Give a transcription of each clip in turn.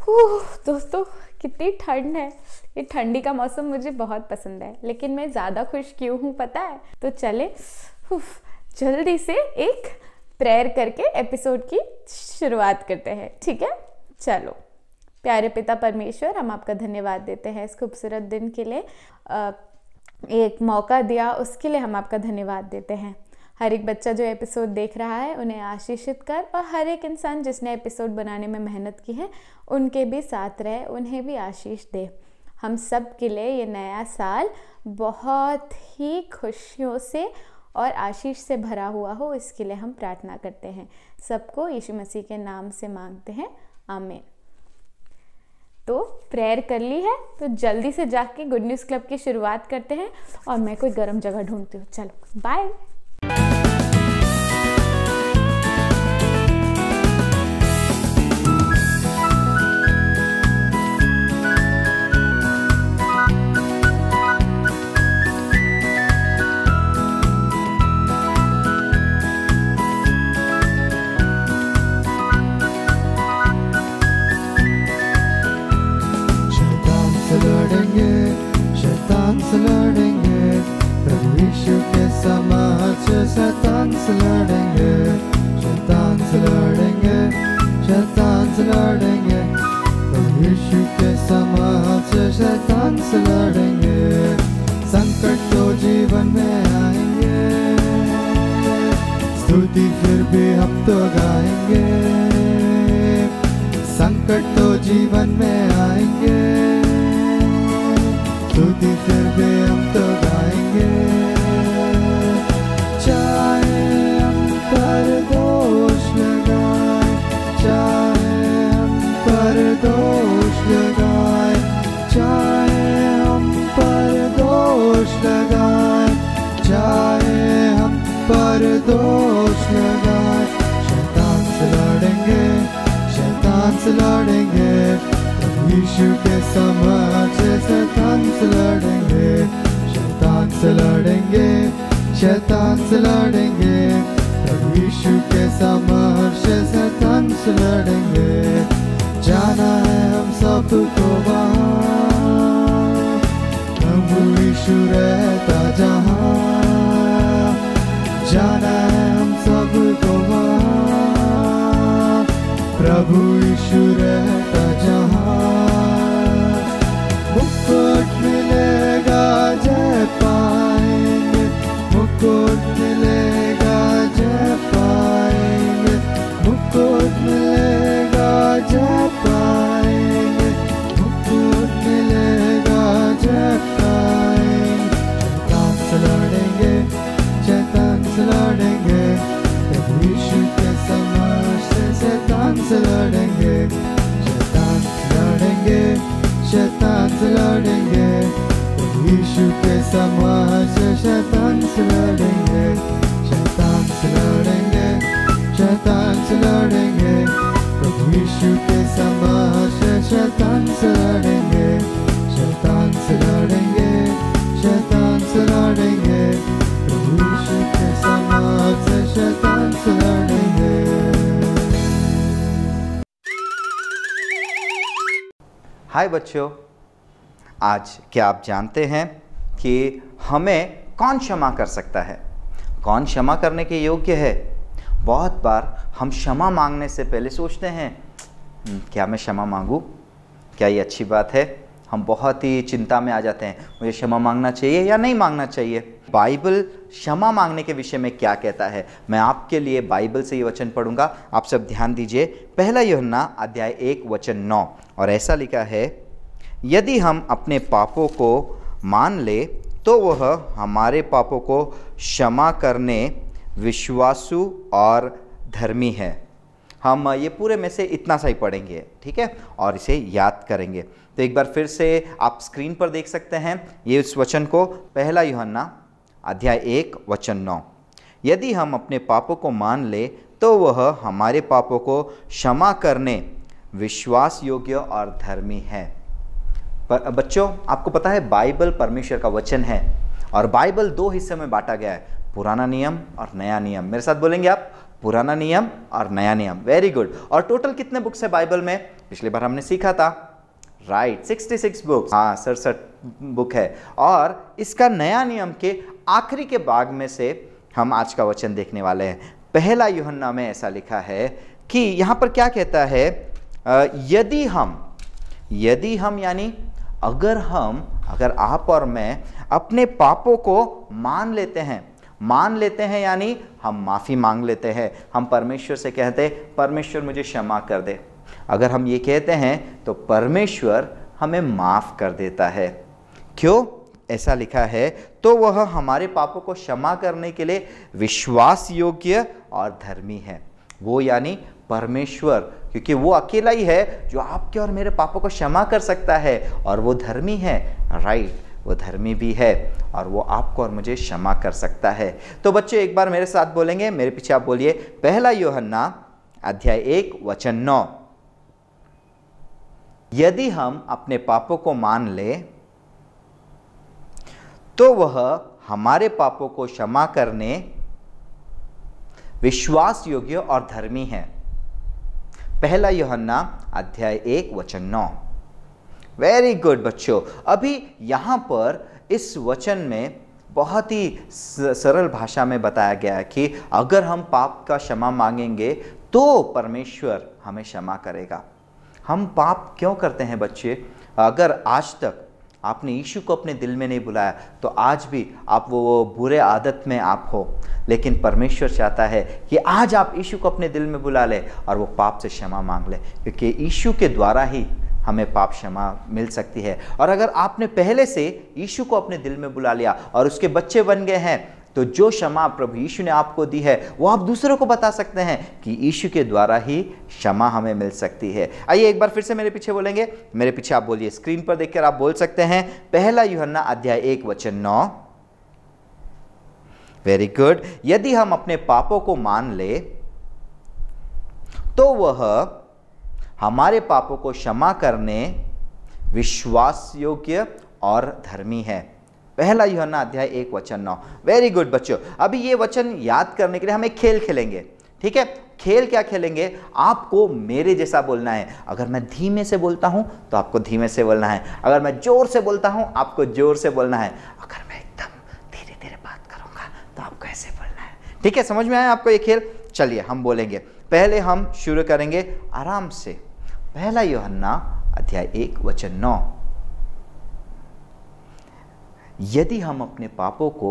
दोस्तों कितनी ठंड है। ये ठंडी का मौसम मुझे बहुत पसंद है, लेकिन मैं ज़्यादा खुश क्यों हूँ पता है? तो चले जल्दी से एक प्रेयर करके एपिसोड की शुरुआत करते हैं, ठीक है? चलो। प्यारे पिता परमेश्वर, हम आपका धन्यवाद देते हैं इस खूबसूरत दिन के लिए, एक मौका दिया उसके लिए हम आपका धन्यवाद देते हैं। हर एक बच्चा जो एपिसोड देख रहा है उन्हें आशीषित कर, और हर एक इंसान जिसने एपिसोड बनाने में मेहनत की है उनके भी साथ रहे, उन्हें भी आशीष दे। हम सब के लिए ये नया साल बहुत ही खुशियों से और आशीष से भरा हुआ हो, इसके लिए हम प्रार्थना करते हैं। सबको यीशु मसीह के नाम से मांगते हैं, आमीन। तो प्रेयर कर ली है तो जल्दी से जाके गुड न्यूज़ क्लब की शुरुआत करते हैं, और मैं कोई गर्म जगह ढूंढती हूँ। चलो बाय। शैतान से लड़ेंगे, प्रभु यीशु के समाज से शैतान से लड़ेंगे, शैतान से लड़ेंगे, शैतान से लड़ेंगे, प्रभु यीशु के समाज से शैतान से लड़ेंगे। संकट तो जीवन में आएंगे, स्तुति फिर भी हम तो गाएंगे। संकट तो जीवन में आएंगे, स्तुति फिर भी हम तो गाएंगे। चाहे हम पर दोष लगाए, चाहे हम पर दोष लगाए, चाहे हम पर दोष लगाए, चाहे हम पर दोष लगाए, शैतान से लड़ेंगे, शैतान से लड़ेंगे, यीशु के समाज से शैतान से लड़ेंगे, शैतान से लड़ेंगे, शैतान से लड़ेंगे, प्रभु यीशु के समाज से शैतान से लड़ेंगे। जाना है हम सबको वहाँ, प्रभु यीशु रहता जहाँ। जाना है हम सबको वहाँ, प्रभु यीशु रहता जहाँ। मुकुट मिलेगा जय पाएंगे, मुकुट मिलेगा जय पाएंगे, मुकुट मिलेगा जय पाएंगे, मुकुट मिलेगा जय पाएंगे। शैतान से लड़ेंगे, शैतान से लड़ेंगे, यीशु के समाज से शैतान से लड़ेंगे, शैतान से लड़ेंगे, शैतान से लड़ेंगे, यीशु के समाज से शैतान से लड़ेंगे, शैतान से लड़ेंगे, शैतान से लड़ेंगे, यीशु के समाज से शैतान से लड़ेंगे, शैतान से लड़ेंगे, शैतान से लड़ेंगे, यीशु के समाज से शैतान से लड़ेंगे। हाय बच्चों, आज क्या आप जानते हैं कि हमें कौन क्षमा कर सकता है? कौन क्षमा करने के योग्य है? बहुत बार हम क्षमा मांगने से पहले सोचते हैं क्या मैं क्षमा मांगूं? क्या ये अच्छी बात है? हम बहुत ही चिंता में आ जाते हैं, मुझे क्षमा मांगना चाहिए या नहीं मांगना चाहिए। बाइबल क्षमा मांगने के विषय में क्या कहता है, मैं आपके लिए बाइबल से ये वचन पढ़ूंगा। आप सब ध्यान दीजिए। पहला यूहन्ना अध्याय 1 वचन 9, और ऐसा लिखा है, यदि हम अपने पापों को मान ले तो वह हमारे पापों को क्षमा करने विश्वासु और धर्मी है। हम ये पूरे में से इतना सा ही पढ़ेंगे, ठीक है, और इसे याद करेंगे। तो एक बार फिर से आप स्क्रीन पर देख सकते हैं ये उस वचन को। पहला यूहन्ना अध्याय 1 वचन 9, यदि हम अपने पापों को मान ले तो वह हमारे पापों को क्षमा करने विश्वास योग्य और धर्मी है। पर बच्चों, आपको पता है बाइबल परमेश्वर का वचन है, और बाइबल 2 हिस्से में बांटा गया है, पुराना नियम और नया नियम। मेरे साथ बोलेंगे आप, पुराना नियम और नया नियम। Very good. और टोटल कितने बुक्स है बाइबल में? पिछली बार हमने सीखा था, राइट, 66 बुक्स, हाँ 67 बुक है। और इसका नया नियम के आखिरी के भाग में से हम आज का वचन देखने वाले हैं। पहला यूहन्ना में ऐसा लिखा है कि यहाँ पर क्या कहता है, यदि हम यानी अगर आप और मैं अपने पापों को मान लेते हैं यानी हम माफ़ी मांग लेते हैं, हम परमेश्वर से कहते हैं परमेश्वर मुझे क्षमा कर दे। अगर हम ये कहते हैं तो परमेश्वर हमें माफ़ कर देता है। क्यों? ऐसा लिखा है, तो वह हमारे पापों को क्षमा करने के लिए विश्वास योग्य और धर्मी है। वो यानी परमेश्वर, क्योंकि वो अकेला ही है जो आपके और मेरे पापों को क्षमा कर सकता है, और वो धर्मी है, राइट, वो धर्मी भी है और वो आपको और मुझे क्षमा कर सकता है। तो बच्चे एक बार मेरे साथ बोलेंगे, मेरे पीछे आप बोलिए, पहला यूहन्ना अध्याय 1 वचन 9। यदि हम अपने पापों को मान ले तो वह हमारे पापों को क्षमा करने विश्वास योग्य और धर्मी है। पहला यूहन्ना अध्याय 1 वचन 9। वेरी गुड बच्चों। अभी यहां पर इस वचन में बहुत ही सरल भाषा में बताया गया है कि अगर हम पाप का क्षमा मांगेंगे तो परमेश्वर हमें क्षमा करेगा। हम पाप क्यों करते हैं बच्चे? अगर आज तक आपने यीशु को अपने दिल में नहीं बुलाया तो आज भी आप वो बुरे आदत में आप हो, लेकिन परमेश्वर चाहता है कि आज आप यीशु को अपने दिल में बुला ले और वो पाप से क्षमा मांग ले, क्योंकि यीशु के द्वारा ही हमें पाप क्षमा मिल सकती है। और अगर आपने पहले से यीशु को अपने दिल में बुला लिया और उसके बच्चे बन गए हैं, तो जो क्षमा प्रभु यीशु ने आपको दी है वो आप दूसरों को बता सकते हैं कि यीशु के द्वारा ही क्षमा हमें मिल सकती है। आइए एक बार फिर से मेरे पीछे बोलेंगे, मेरे पीछे आप बोलिए, स्क्रीन पर देखकर आप बोल सकते हैं, पहला यूहन्ना अध्याय 1 वचन 9। Very good. यदि हम अपने पापों को मान ले तो वह हमारे पापों को क्षमा करने विश्वास योग्य और धर्मी है। पहला यूहन्ना अध्याय 1 वचन 9। वेरी गुड बच्चों। अभी ये वचन याद करने के लिए हम एक खेल खेलेंगे, ठीक है? खेल क्या खेलेंगे? आपको मेरे जैसा बोलना है। अगर मैं धीमे से बोलता हूं तो आपको धीमे से बोलना है, अगर मैं जोर से बोलता हूं आपको जोर से बोलना है, अगर मैं एकदम धीरे धीरे बात करूंगा तो आपको ऐसे बोलना है। ठीक है, समझ में आया आपको ये खेल? चलिए हम बोलेंगे। पहले हम शुरू करेंगे आराम से। पहला यूहन्ना अध्याय 1 वचन 9। यदि हम अपने पापों को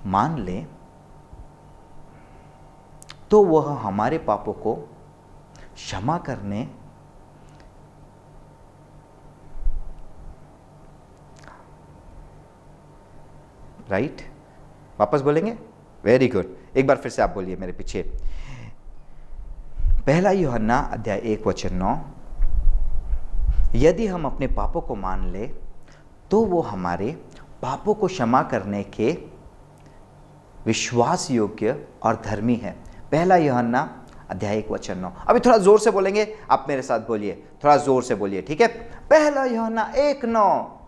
मान लें तो वह हमारे पापों को क्षमा करने राइट, वापस बोलेंगे। Very good. एक बार फिर से आप बोलिए मेरे पीछे। पहला यूहन्ना अध्याय 1 वचन 9। यदि हम अपने पापों को मान ले तो वो हमारे पापों को क्षमा करने के विश्वास योग्य और धर्मी है। पहला यूहन्ना अध्याय 1 वचन 9। अभी थोड़ा जोर से बोलेंगे, आप मेरे साथ बोलिए, थोड़ा जोर से बोलिए, ठीक है? पहला यूहन्ना 1:9।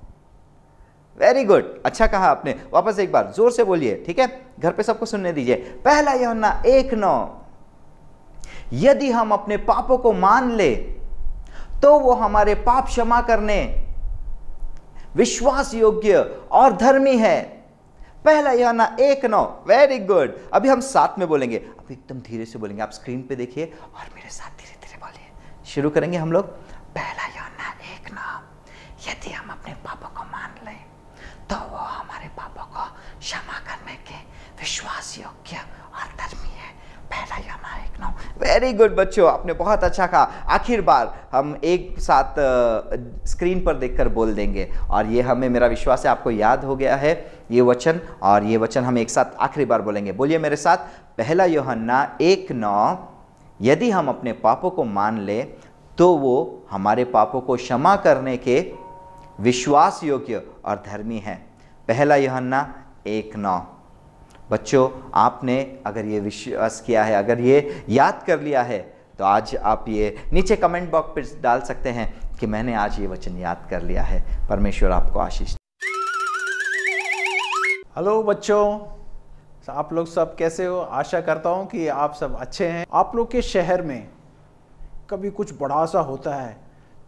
वेरी गुड, अच्छा कहा आपने। वापस एक बार जोर से बोलिए, ठीक है? घर पे सबको सुनने दीजिए। पहला यूहन्ना 1:9। यदि हम अपने पापों को मान ले तो वो हमारे पाप क्षमा करने विश्वास योग्य और धर्मी है। पहला यूहन्ना 1:9। Very good. अभी हम साथ में बोलेंगे, अब एकदम धीरे से बोलेंगे, आप स्क्रीन पे देखिए और मेरे साथ धीरे धीरे बोलिए। शुरू करेंगे हम लोग। पहला यूहन्ना 1:9। यदि हम अपने पापों को मान लें तो वो हमारे पापों को क्षमा करने के विश्वास योग्य और धर्मी है। पहला यूहन्ना 1:9। वेरी गुड बच्चों, आपने बहुत अच्छा कहा। आखिर बार हम एक साथ स्क्रीन पर देखकर बोल देंगे, और ये हमें, मेरा विश्वास है आपको याद हो गया है ये वचन, और ये वचन हम एक साथ आखिरी बार बोलेंगे। बोलिए मेरे साथ। पहला यूहन्ना 1:9। यदि हम अपने पापों को मान ले तो वो हमारे पापों को क्षमा करने के विश्वास योग्य और धर्मी है। पहला यूहन्ना 1:9। बच्चों, आपने अगर ये विश्वास किया है, अगर ये याद कर लिया है, तो आज आप ये नीचे कमेंट बॉक्स पर डाल सकते हैं कि मैंने आज ये वचन याद कर लिया है। परमेश्वर आपको आशीष। हेलो बच्चों, आप लोग सब कैसे हो? आशा करता हूँ कि आप सब अच्छे हैं। आप लोग के शहर में कभी कुछ बड़ा सा होता है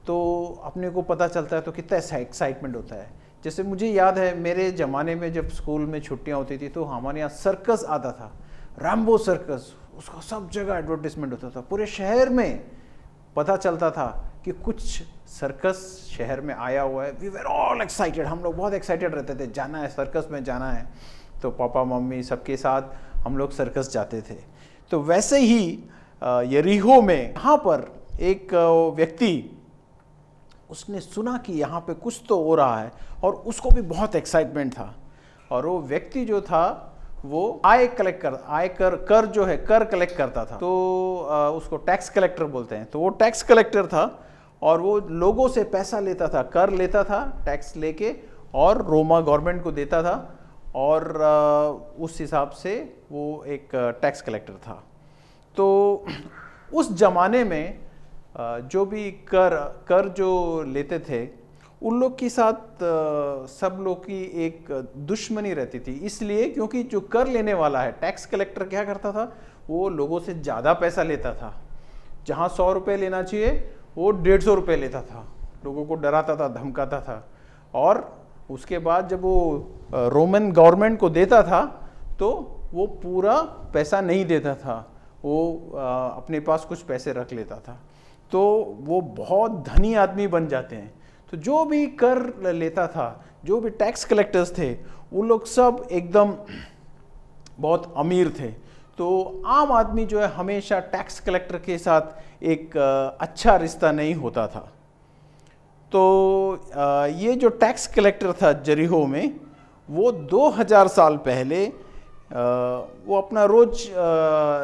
तो अपने को पता चलता है तो कितना एक्साइटमेंट होता है। जैसे मुझे याद है मेरे ज़माने में जब स्कूल में छुट्टियां होती थी तो हमारे यहाँ सर्कस आता था, रैम्बो सर्कस, उसका सब जगह एडवर्टिजमेंट होता था, पूरे शहर में पता चलता था कि कुछ सर्कस शहर में आया हुआ है। वी वर ऑल एक्साइटेड, हम लोग बहुत एक्साइटेड रहते थे, जाना है सर्कस में जाना है। तो पापा मम्मी सबके साथ हम लोग सर्कस जाते थे। तो वैसे ही यरीहो में यहाँ पर एक व्यक्ति, उसने सुना कि यहाँ पे कुछ तो हो रहा है और उसको भी बहुत एक्साइटमेंट था। और वो व्यक्ति जो था वो कर जो है कर कलेक्ट करता था। तो उसको टैक्स कलेक्टर बोलते हैं। तो वो टैक्स कलेक्टर था और वो लोगों से पैसा लेता था, कर लेता था टैक्स लेके, और रोमा गवर्नमेंट को देता था, और उस हिसाब से वो एक टैक्स कलेक्टर था। तो उस जमाने में जो भी कर जो लेते थे उन लोग के साथ सब लोग की एक दुश्मनी रहती थी। इसलिए क्योंकि जो कर लेने वाला है, टैक्स कलेक्टर, क्या करता था, वो लोगों से ज़्यादा पैसा लेता था। जहाँ 100 रुपये लेना चाहिए वो 150 रुपये लेता था, लोगों को डराता था, धमकाता था। और उसके बाद जब वो रोमन गवर्नमेंट को देता था तो वो पूरा पैसा नहीं देता था, वो अपने पास कुछ पैसे रख लेता था। तो वो बहुत धनी आदमी बन जाते हैं। तो जो भी कर लेता था, जो भी टैक्स कलेक्टर्स थे, वो लोग सब एकदम बहुत अमीर थे। तो आम आदमी जो है हमेशा टैक्स कलेक्टर के साथ एक अच्छा रिश्ता नहीं होता था। तो ये जो टैक्स कलेक्टर था जरीहो में, वो 2000 साल पहले वो अपना रोज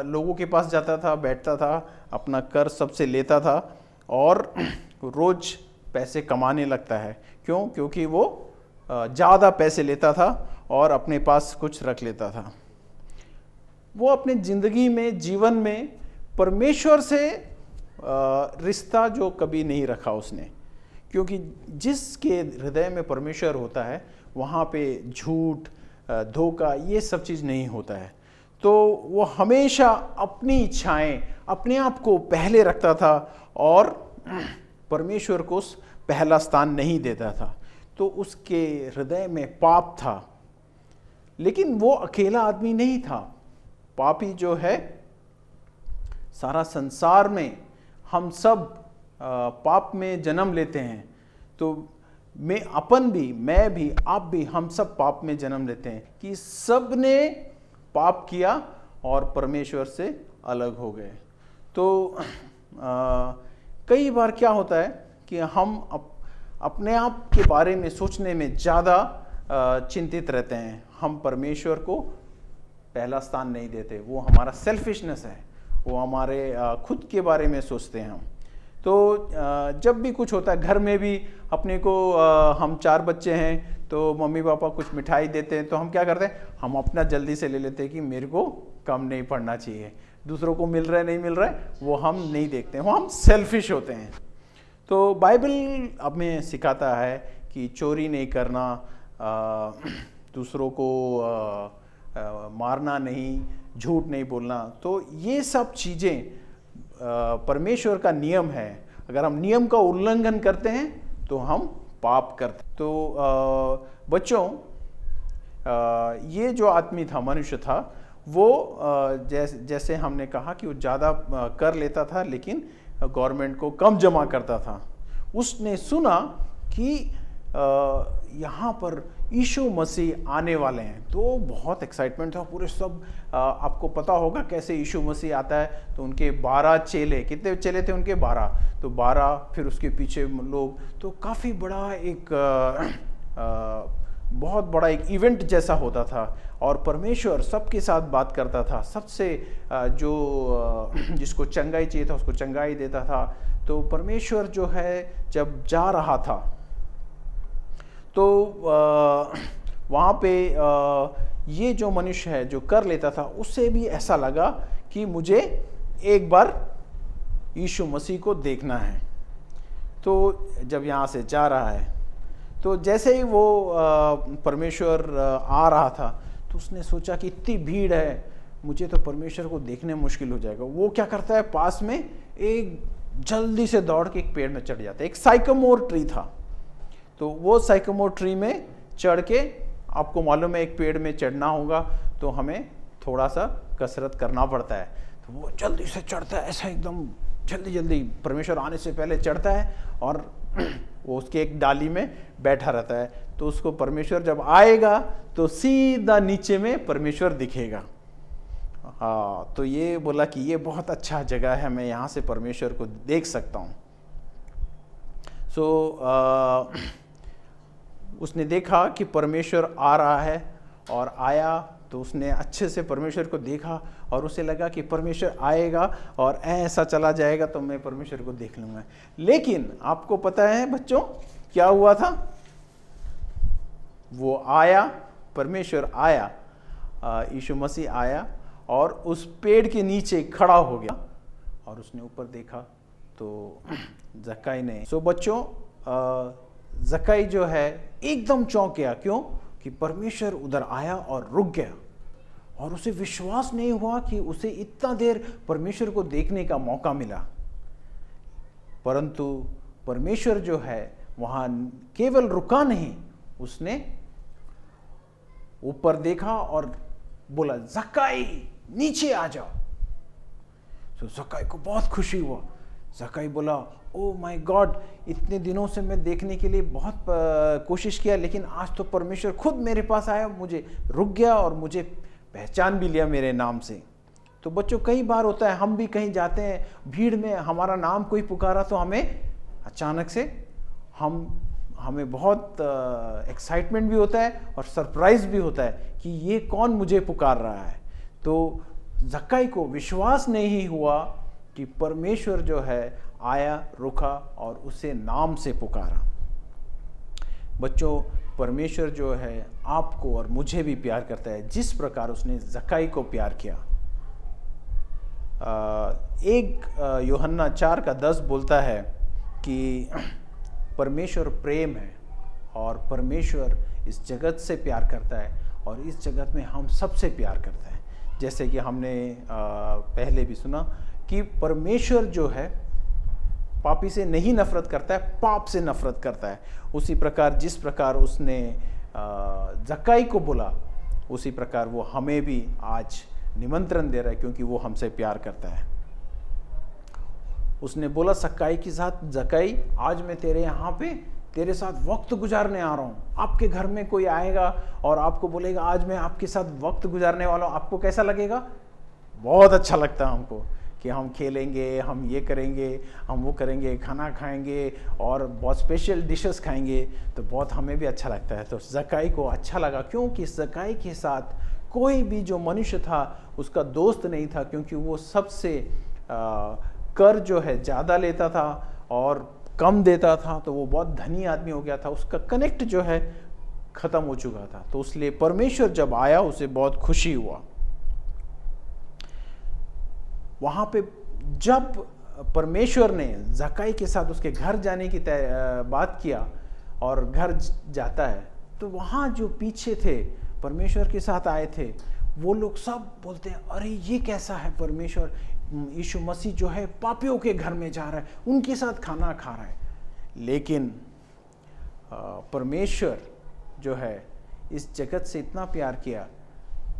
लोगों के पास जाता था, बैठता था, अपना कर सबसे लेता था और रोज पैसे कमाने लगता है। क्यों? क्योंकि वो ज़्यादा पैसे लेता था और अपने पास कुछ रख लेता था। वो अपने ज़िंदगी में, जीवन में परमेश्वर से रिश्ता जो कभी नहीं रखा उसने, क्योंकि जिसके हृदय में परमेश्वर होता है वहाँ पे झूठ, धोखा, ये सब चीज़ नहीं होता है। तो वो हमेशा अपनी इच्छाएं, अपने आप को पहले रखता था और परमेश्वर को पहला स्थान नहीं देता था। तो उसके हृदय में पाप था। लेकिन वो अकेला आदमी नहीं था। पापी जो है, सारा संसार में हम सब पाप में जन्म लेते हैं। तो मैं भी, आप भी, हम सब पाप में जन्म लेते हैं कि सब ने पाप किया और परमेश्वर से अलग हो गए। तो कई बार क्या होता है कि हम अपने आप के बारे में सोचने में ज़्यादा चिंतित रहते हैं। हम परमेश्वर को पहला स्थान नहीं देते। वो हमारा सेल्फिशनेस है, वो हमारे खुद के बारे में सोचते हैं हम। तो जब भी कुछ होता है घर में भी, अपने को हम 4 बच्चे हैं तो मम्मी पापा कुछ मिठाई देते हैं तो हम क्या करते हैं, हम अपना जल्दी से ले लेते हैं कि मेरे को कम नहीं पड़ना चाहिए, दूसरों को मिल रहा है नहीं मिल रहा है वो हम नहीं देखते हैं, वो हम सेल्फिश होते हैं। तो बाइबल हमें सिखाता है कि चोरी नहीं करना, दूसरों को मारना नहीं, झूठ नहीं बोलना। तो ये सब चीज़ें परमेश्वर का नियम है। अगर हम नियम का उल्लंघन करते हैं तो हम पाप करते हैं। तो बच्चों, ये जो आदमी था, मनुष्य था, वो जैसे हमने कहा कि वो ज़्यादा कर लेता था लेकिन गवर्नमेंट को कम जमा करता था। उसने सुना कि यहाँ पर यीशु मसीह आने वाले हैं, तो बहुत एक्साइटमेंट था। पूरे सब आपको पता होगा कैसे यीशु मसीह आता है। तो उनके 12 चेले, कितने चेले थे उनके? 12। तो 12, फिर उसके पीछे लोग। तो काफ़ी बड़ा एक बहुत बड़ा एक इवेंट जैसा होता था और परमेश्वर सबके साथ बात करता था। सबसे जो जिसको चंगाई चाहिए था उसको चंगाई देता था। तो परमेश्वर जो है जब जा रहा था तो वहाँ पे ये जो मनुष्य है जो कर लेता था, उससे भी ऐसा लगा कि मुझे एक बार यीशु मसीह को देखना है। तो जब यहाँ से जा रहा है तो जैसे ही वो परमेश्वर आ रहा था तो उसने सोचा कि इतनी भीड़ है, मुझे तो परमेश्वर को देखने मुश्किल हो जाएगा। वो क्या करता है, पास में एक जल्दी से दौड़ के एक पेड़ में चढ़ जाता है। एक साइकोमोर ट्री था, तो वो साइकोमोर ट्री में चढ़ के, आपको मालूम है एक पेड़ में चढ़ना होगा तो हमें थोड़ा सा कसरत करना पड़ता है, तो वो जल्दी से चढ़ता है, ऐसा एकदम जल्दी जल्दी परमेश्वर आने से पहले चढ़ता है और वो उसके एक डाली में बैठा रहता है। तो उसको परमेश्वर जब आएगा तो सीधा नीचे में परमेश्वर दिखेगा। हाँ, तो ये बोला कि ये बहुत अच्छा जगह है, मैं यहाँ से परमेश्वर को देख सकता हूँ। उसने देखा कि परमेश्वर आ रहा है और आया, तो उसने अच्छे से परमेश्वर को देखा और उसे लगा कि परमेश्वर आएगा और ऐसा चला जाएगा तो मैं परमेश्वर को देख लूँगा। लेकिन आपको पता है बच्चों क्या हुआ था? वो आया, परमेश्वर आया, यीशु मसीह आया और उस पेड़ के नीचे खड़ा हो गया और उसने ऊपर देखा तो जक्कई ने, बच्चों जक्कई जो है एकदम चौंक गया। क्यों? कि परमेश्वर उधर आया और रुक गया और उसे विश्वास नहीं हुआ कि उसे इतना देर परमेश्वर को देखने का मौका मिला। परंतु परमेश्वर जो है वहां केवल रुका नहीं, उसने ऊपर देखा और बोला जक्कई नीचे आ जाओ। तो जक्कई को बहुत खुशी हुआ। जक्कई बोला ओ माय गॉड, इतने दिनों से मैं देखने के लिए बहुत कोशिश किया, लेकिन आज तो परमेश्वर खुद मेरे पास आया, मुझे रुक गया और मुझे पहचान भी लिया मेरे नाम से। तो बच्चों कई बार होता है, हम भी कहीं जाते हैं, भीड़ में हमारा नाम कोई पुकारा तो हमें अचानक से हमें बहुत एक्साइटमेंट भी होता है और सरप्राइज भी होता है कि ये कौन मुझे पुकार रहा है। तो जक्कई को विश्वास नहीं हुआ कि परमेश्वर जो है आया, रुका और उसे नाम से पुकारा। बच्चों परमेश्वर जो है आपको और मुझे भी प्यार करता है, जिस प्रकार उसने जक्कई को प्यार किया। यूहन्ना 4:10 बोलता है कि परमेश्वर प्रेम है और परमेश्वर इस जगत से प्यार करता है और इस जगत में हम सबसे प्यार करता है। जैसे कि हमने पहले भी सुना कि परमेश्वर जो है पापी से नहीं नफरत करता है, पाप से नफरत करता है। उसी प्रकार जिस प्रकार उसने जक्कई को बोला, उसी प्रकार वो हमें भी आज निमंत्रण दे रहा है, क्योंकि वो हमसे प्यार करता है। उसने बोला जक्कई के साथ, जक्कई आज मैं तेरे यहाँ पे तेरे साथ वक्त गुजारने आ रहा हूँ। आपके घर में कोई आएगा और आपको बोलेगा आज मैं आपके साथ वक्त गुजारने वाला हूँ, आपको कैसा लगेगा? बहुत अच्छा लगता है हमको कि हम खेलेंगे, हम ये करेंगे, हम वो करेंगे, खाना खाएंगे और बहुत स्पेशल डिशेस खाएंगे, तो बहुत हमें भी अच्छा लगता है। तो जक्कई को अच्छा लगा, क्योंकि जक्कई के साथ कोई भी जो मनुष्य था उसका दोस्त नहीं था, क्योंकि वो सबसे कर जो है ज़्यादा लेता था और कम देता था, तो वो बहुत धनी आदमी हो गया था, उसका कनेक्ट जो है ख़त्म हो चुका था। तो इसलिए परमेश्वर जब आया उसे बहुत खुशी हुआ। वहाँ पे जब परमेश्वर ने जक्कई के साथ उसके घर जाने की बात किया और घर जाता है, तो वहाँ जो पीछे थे परमेश्वर के साथ आए थे, वो लोग सब बोलते हैं अरे ये कैसा है, परमेश्वर यीशु मसीह जो है पापियों के घर में जा रहा है, उनके साथ खाना खा रहा है। लेकिन परमेश्वर जो है इस जगत से इतना प्यार किया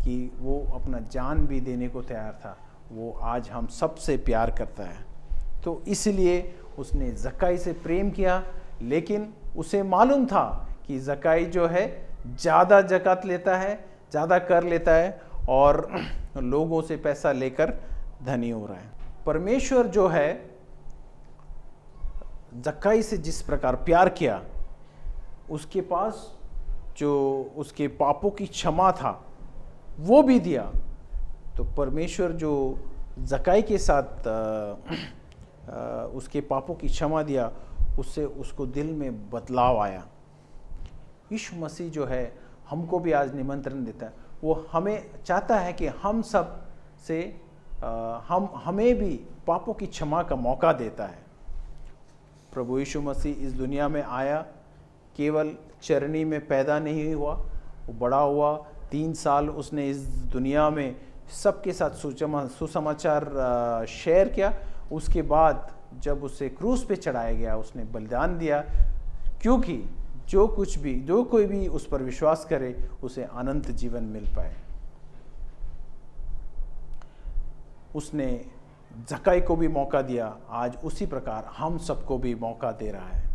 कि वो अपना जान भी देने को तैयार था। वो आज हम सबसे प्यार करता है। तो इसलिए उसने जक्कई से प्रेम किया, लेकिन उसे मालूम था कि जक्कई जो है ज़्यादा ज़कात लेता है, ज़्यादा कर लेता है और लोगों से पैसा लेकर धनी हो रहा है। परमेश्वर जो है जक्कई से जिस प्रकार प्यार किया, उसके पास जो उसके पापों की क्षमा था वो भी दिया। तो परमेश्वर जो जक्कई के साथ उसके पापों की क्षमा दिया, उससे उसको दिल में बदलाव आया। यीशु मसीह जो है हमको भी आज निमंत्रण देता है, वो हमें चाहता है कि हम सब से हमें भी पापों की क्षमा का मौका देता है। प्रभु यीशु मसीह इस दुनिया में आया, केवल चरनी में पैदा नहीं हुआ, वो बड़ा हुआ। 3 साल उसने इस दुनिया में सबके साथ सुसमाचार शेयर किया। उसके बाद जब उसे क्रूस पे चढ़ाया गया उसने बलिदान दिया, क्योंकि जो कोई भी उस पर विश्वास करे उसे अनंत जीवन मिल पाए। उसने जक्कई को भी मौका दिया, आज उसी प्रकार हम सबको भी मौका दे रहा है।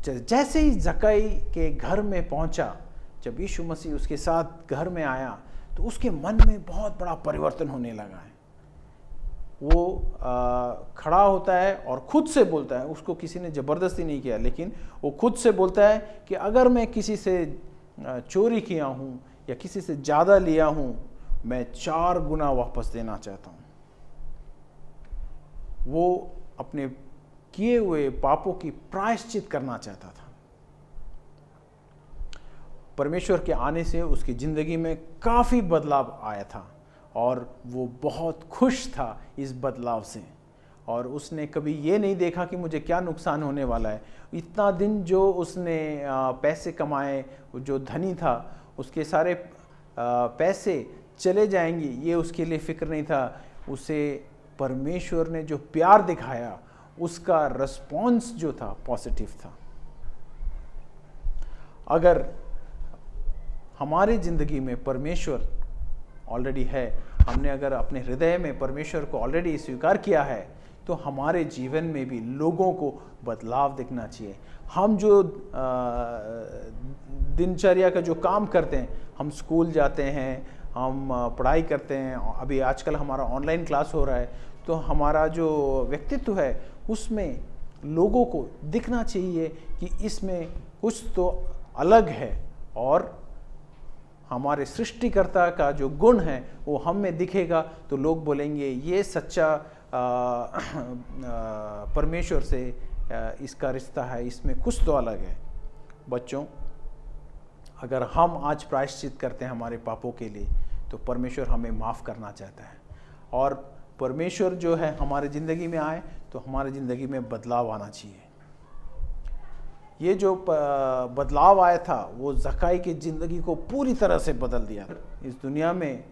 जैसे ही जक्कई के घर में पहुंचा, जब यीशु मसीह उसके साथ घर में आया, तो उसके मन में बहुत बड़ा परिवर्तन होने लगा है। वो खड़ा होता है और खुद से बोलता है, उसको किसी ने ज़बरदस्ती नहीं किया, लेकिन वो खुद से बोलता है कि अगर मैं किसी से चोरी किया हूँ या किसी से ज़्यादा लिया हूँ, मैं 4 गुना वापस देना चाहता हूँ। वो अपने किए हुए पापों की प्रायश्चित करना चाहता था। परमेश्वर के आने से उसकी ज़िंदगी में काफ़ी बदलाव आया था और वो बहुत खुश था इस बदलाव से। और उसने कभी ये नहीं देखा कि मुझे क्या नुकसान होने वाला है। इतना दिन जो उसने पैसे कमाए, जो धनी था, उसके सारे पैसे चले जाएंगे, ये उसके लिए फिक्र नहीं था। उसे परमेश्वर ने जो प्यार दिखाया, उसका रिस्पॉन्स जो था पॉजिटिव था। अगर हमारी ज़िंदगी में परमेश्वर ऑलरेडी है, हमने अगर अपने हृदय में परमेश्वर को ऑलरेडी स्वीकार किया है, तो हमारे जीवन में भी लोगों को बदलाव दिखना चाहिए। हम जो दिनचर्या का जो काम करते हैं, हम स्कूल जाते हैं, हम पढ़ाई करते हैं, अभी आजकल हमारा ऑनलाइन क्लास हो रहा है, तो हमारा जो व्यक्तित्व है उसमें लोगों को दिखना चाहिए कि इसमें कुछ तो अलग है, और हमारे सृष्टिकर्ता का जो गुण है वो हम में दिखेगा, तो लोग बोलेंगे ये सच्चा परमेश्वर से इसका रिश्ता है, इसमें कुछ तो अलग है। बच्चों, अगर हम आज प्रायश्चित करते हैं हमारे पापों के लिए, तो परमेश्वर हमें माफ़ करना चाहता है। और परमेश्वर जो है हमारे ज़िंदगी में आए तो हमारे ज़िंदगी में बदलाव आना चाहिए। ये जो बदलाव आया था वो जक्कई की ज़िंदगी को पूरी तरह से बदल दिया। इस दुनिया में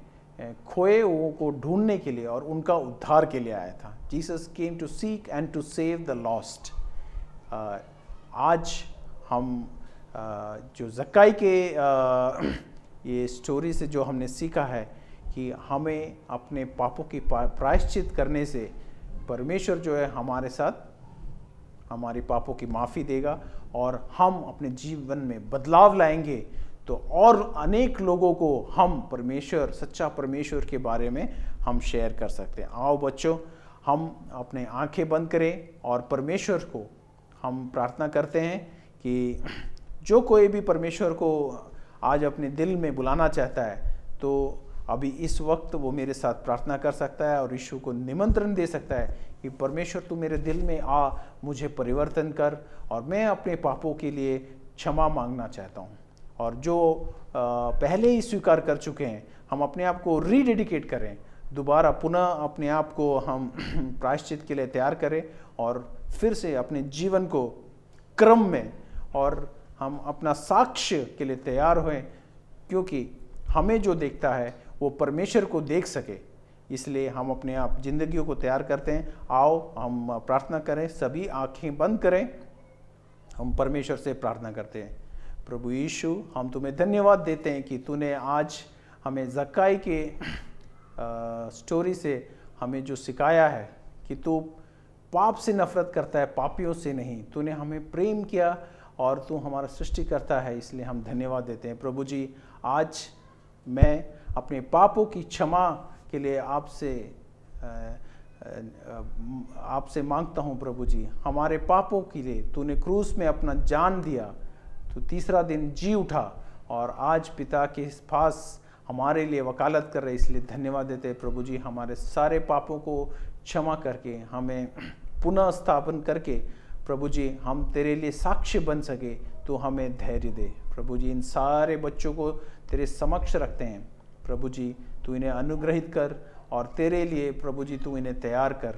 खोए हुओं को ढूंढने के लिए और उनका उद्धार के लिए आया था। Jesus came to seek and to save the lost. आज हम जो जक्कई के ये स्टोरी से जो हमने सीखा है कि हमें अपने पापों की प्रायश्चित करने से परमेश्वर जो है हमारे साथ हमारी पापों की माफ़ी देगा और हम अपने जीवन में बदलाव लाएंगे, तो और अनेक लोगों को हम परमेश्वर, सच्चा परमेश्वर के बारे में हम शेयर कर सकते हैं। आओ बच्चों, हम अपने आंखें बंद करें और परमेश्वर को हम प्रार्थना करते हैं कि जो कोई भी परमेश्वर को आज अपने दिल में बुलाना चाहता है, तो अभी इस वक्त वो मेरे साथ प्रार्थना कर सकता है और यीशु को निमंत्रण दे सकता है कि परमेश्वर तू मेरे दिल में आ, मुझे परिवर्तन कर और मैं अपने पापों के लिए क्षमा मांगना चाहता हूँ। और जो पहले ही स्वीकार कर चुके हैं, हम अपने आप को रीडेडिकेट करें, दोबारा पुनः अपने आप को हम प्रायश्चित के लिए तैयार करें और फिर से अपने जीवन को क्रम में और हम अपना साक्ष्य के लिए तैयार हों, क्योंकि हमें जो देखता है वो परमेश्वर को देख सके। इसलिए हम अपने आप जिंदगियों को तैयार करते हैं। आओ हम प्रार्थना करें, सभी आंखें बंद करें, हम परमेश्वर से प्रार्थना करते हैं। प्रभु यीशु, हम तुम्हें धन्यवाद देते हैं कि तूने आज हमें जक्कई के स्टोरी से हमें जो सिखाया है कि तू पाप से नफरत करता है, पापियों से नहीं। तूने हमें प्रेम किया और तू हमारा सृष्टिकर्ता है, इसलिए हम धन्यवाद देते हैं। प्रभु जी, आज मैं अपने पापों की क्षमा के लिए आपसे मांगता हूँ। प्रभु जी, हमारे पापों के लिए तूने क्रूस में अपना जान दिया, तो तीसरा दिन जी उठा और आज पिता के पास हमारे लिए वकालत कर रहे, इसलिए धन्यवाद देते हैं। प्रभु जी, हमारे सारे पापों को क्षमा करके हमें पुनः स्थापन करके प्रभु जी हम तेरे लिए साक्ष्य बन सके, तो हमें धैर्य दे। प्रभु जी, इन सारे बच्चों को तेरे समक्ष रखते हैं। प्रभु जी, तू इन्हें अनुग्रहित कर और तेरे लिए प्रभु जी तू इन्हें तैयार कर।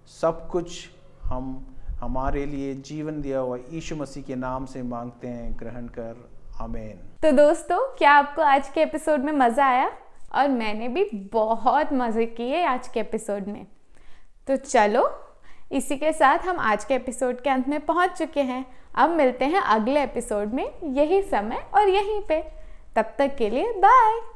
सब कुछ हम हमारे लिए जीवन दिया हुआ यीशु मसीह के नाम से मांगते हैं, ग्रहण कर, आमीन। तो दोस्तों, क्या आपको आज के एपिसोड में मज़ा आया? और मैंने भी बहुत मज़े किए आज के एपिसोड में। तो चलो इसी के साथ हम आज के एपिसोड के अंत में पहुंच चुके हैं। अब मिलते हैं अगले एपिसोड में यही समय और यहीं पे। तब तक के लिए बाय।